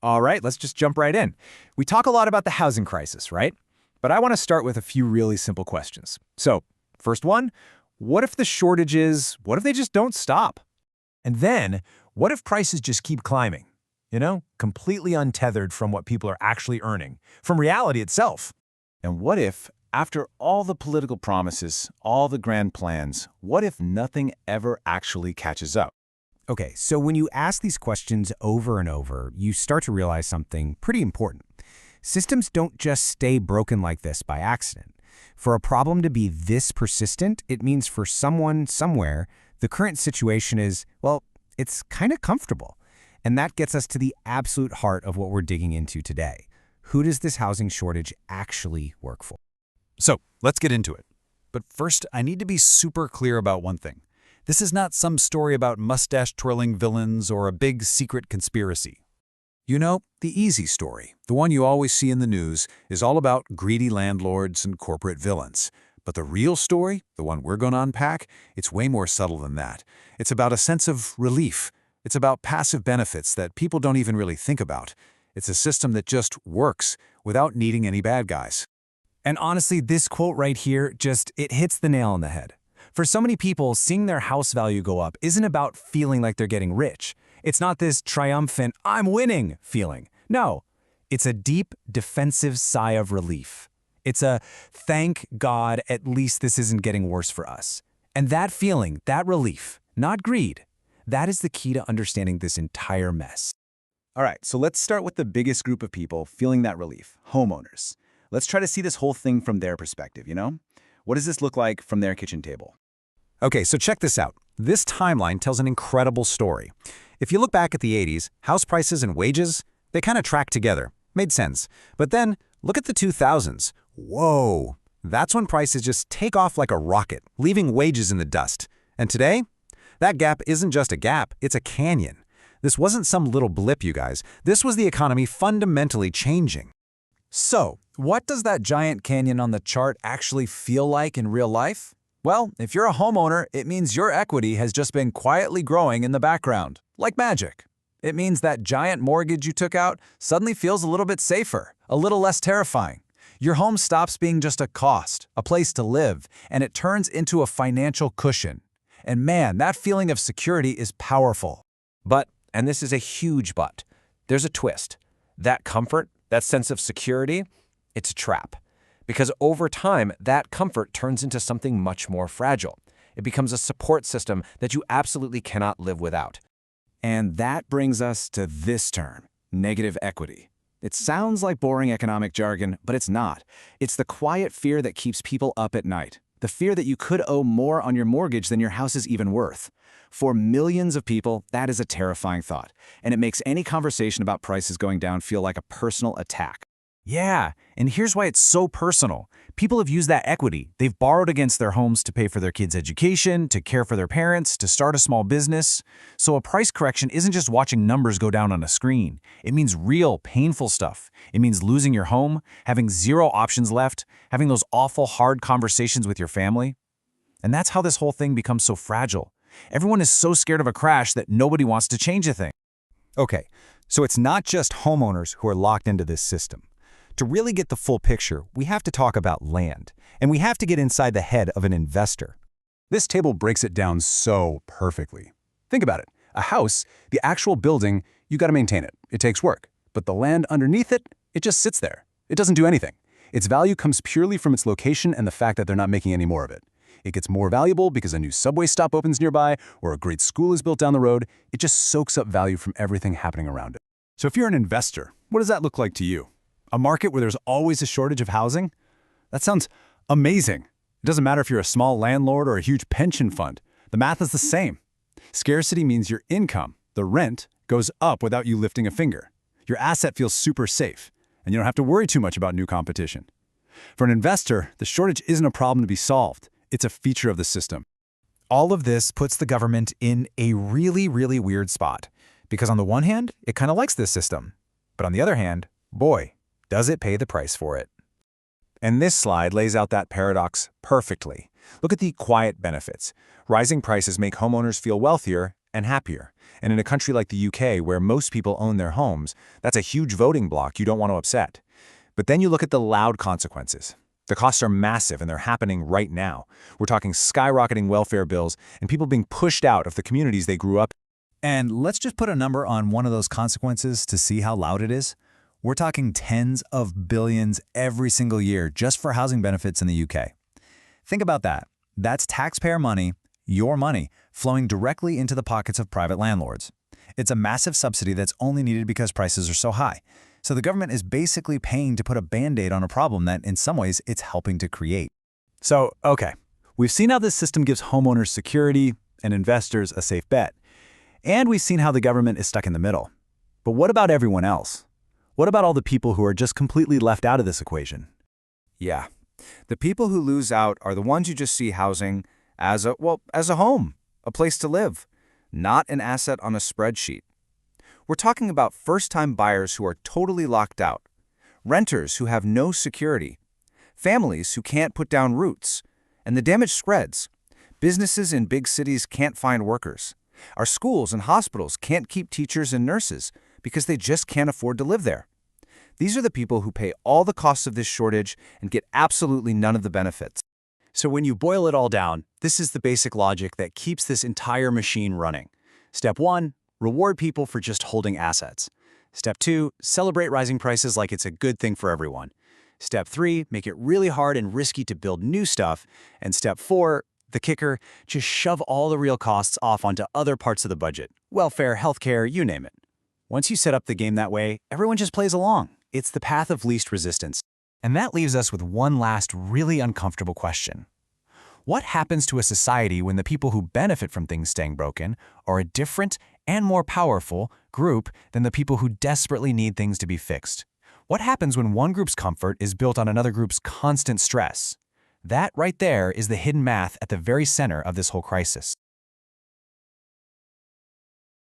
All right, let's just jump right in. We talk a lot about the housing crisis, right? But I want to start with a few really simple questions. So, first one, what if the shortages, what if they just don't stop? And then, what if prices just keep climbing? Completely untethered from what people are actually earning, from reality itself. And what if, after all the political promises, all the grand plans, what if nothing ever actually catches up? Okay, so when you ask these questions over and over, you start to realize something pretty important. Systems don't just stay broken like this by accident. For a problem to be this persistent, it means for someone somewhere, the current situation is, well, it's kind of comfortable. And that gets us to the absolute heart of what we're digging into today. Who does this housing shortage actually work for? So, let's get into it. But first, I need to be super clear about one thing. This is not some story about mustache-twirling villains or a big secret conspiracy. You know, the easy story, the one you always see in the news, is all about greedy landlords and corporate villains. But the real story, the one we're going to unpack, it's way more subtle than that. It's about a sense of relief. It's about passive benefits that people don't even really think about. It's a system that just works without needing any bad guys. And honestly, this quote right here, it hits the nail on the head. For so many people, seeing their house value go up isn't about feeling like they're getting rich. It's not this triumphant, I'm winning feeling. No, it's a deep, defensive sigh of relief. It's a thank God, at least this isn't getting worse for us. And that feeling, that relief, not greed, that is the key to understanding this entire mess. All right, so let's start with the biggest group of people feeling that relief, homeowners. Let's try to see this whole thing from their perspective, What does this look like from their kitchen table? Okay, so check this out. This timeline tells an incredible story. If you look back at the 80s, house prices and wages, they kind of tracked together. Made sense. But then, look at the 2000s. Whoa! That's when prices just take off like a rocket, leaving wages in the dust. And today? That gap isn't just a gap, it's a canyon. This wasn't some little blip, you guys. This was the economy fundamentally changing. So, what does that giant canyon on the chart actually feel like in real life? Well, if you're a homeowner, it means your equity has just been quietly growing in the background, like magic. It means that giant mortgage you took out suddenly feels a little bit safer, a little less terrifying. Your home stops being just a cost, a place to live, and it turns into a financial cushion. And man, that feeling of security is powerful. But, and this is a huge but, there's a twist. That comfort, that sense of security, it's a trap. Because over time, that comfort turns into something much more fragile. It becomes a support system that you absolutely cannot live without. And that brings us to this term, negative equity. It sounds like boring economic jargon, but it's not. It's the quiet fear that keeps people up at night. The fear that you could owe more on your mortgage than your house is even worth. For millions of people, that is a terrifying thought, and it makes any conversation about prices going down feel like a personal attack. Yeah, and here's why it's so personal. People have used that equity. They've borrowed against their homes to pay for their kids' education, to care for their parents, to start a small business. So a price correction isn't just watching numbers go down on a screen. It means real, painful stuff. It means losing your home, having zero options left, having those awful, hard conversations with your family. And that's how this whole thing becomes so fragile. Everyone is so scared of a crash that nobody wants to change a thing. Okay, so it's not just homeowners who are locked into this system. To really get the full picture, we have to talk about land, and we have to get inside the head of an investor. This table breaks it down so perfectly. Think about it. A house, the actual building, you got to maintain it. It takes work. But the land underneath it, it just sits there. It doesn't do anything. Its value comes purely from its location and the fact that they're not making any more of it. It gets more valuable because a new subway stop opens nearby or a great school is built down the road. It just soaks up value from everything happening around it. So if you're an investor, what does that look like to you? A market where there's always a shortage of housing? That sounds amazing. It doesn't matter if you're a small landlord or a huge pension fund. The math is the same. Scarcity means your income, the rent, goes up without you lifting a finger. Your asset feels super safe, and you don't have to worry too much about new competition. For an investor, the shortage isn't a problem to be solved. It's a feature of the system. All of this puts the government in a really, really weird spot. Because on the one hand, it kind of likes this system. But on the other hand, boy, does it pay the price for it. And this slide lays out that paradox perfectly. Look at the quiet benefits. Rising prices make homeowners feel wealthier, and happier. And in a country like the UK, where most people own their homes, that's a huge voting bloc you don't want to upset. But then you look at the loud consequences. The costs are massive, and they're happening right now. We're talking skyrocketing welfare bills and people being pushed out of the communities they grew up in. And let's just put a number on one of those consequences to see how loud it is. We're talking tens of billions every single year just for housing benefits in the UK. Think about that. That's taxpayer money, your money, flowing directly into the pockets of private landlords. It's a massive subsidy that's only needed because prices are so high. So the government is basically paying to put a Band-Aid on a problem that, in some ways, it's helping to create. So, okay, we've seen how this system gives homeowners security and investors a safe bet. And we've seen how the government is stuck in the middle. But what about everyone else? What about all the people who are just completely left out of this equation? Yeah. The people who lose out are the ones who just see housing as a home, a place to live, not an asset on a spreadsheet. We're talking about first-time buyers who are totally locked out, renters who have no security, families who can't put down roots, and the damage spreads. Businesses in big cities can't find workers. Our schools and hospitals can't keep teachers and nurses because they just can't afford to live there. These are the people who pay all the costs of this shortage and get absolutely none of the benefits. So when you boil it all down, this is the basic logic that keeps this entire machine running. Step 1, reward people for just holding assets. Step 2, celebrate rising prices like it's a good thing for everyone. Step 3, make it really hard and risky to build new stuff. And Step 4, the kicker, just shove all the real costs off onto other parts of the budget. Welfare, healthcare, you name it. Once you set up the game that way, everyone just plays along. It's the path of least resistance. And that leaves us with one last really uncomfortable question. What happens to a society when the people who benefit from things staying broken are a different and more powerful group than the people who desperately need things to be fixed? What happens when one group's comfort is built on another group's constant stress? That right there is the hidden math at the very center of this whole crisis.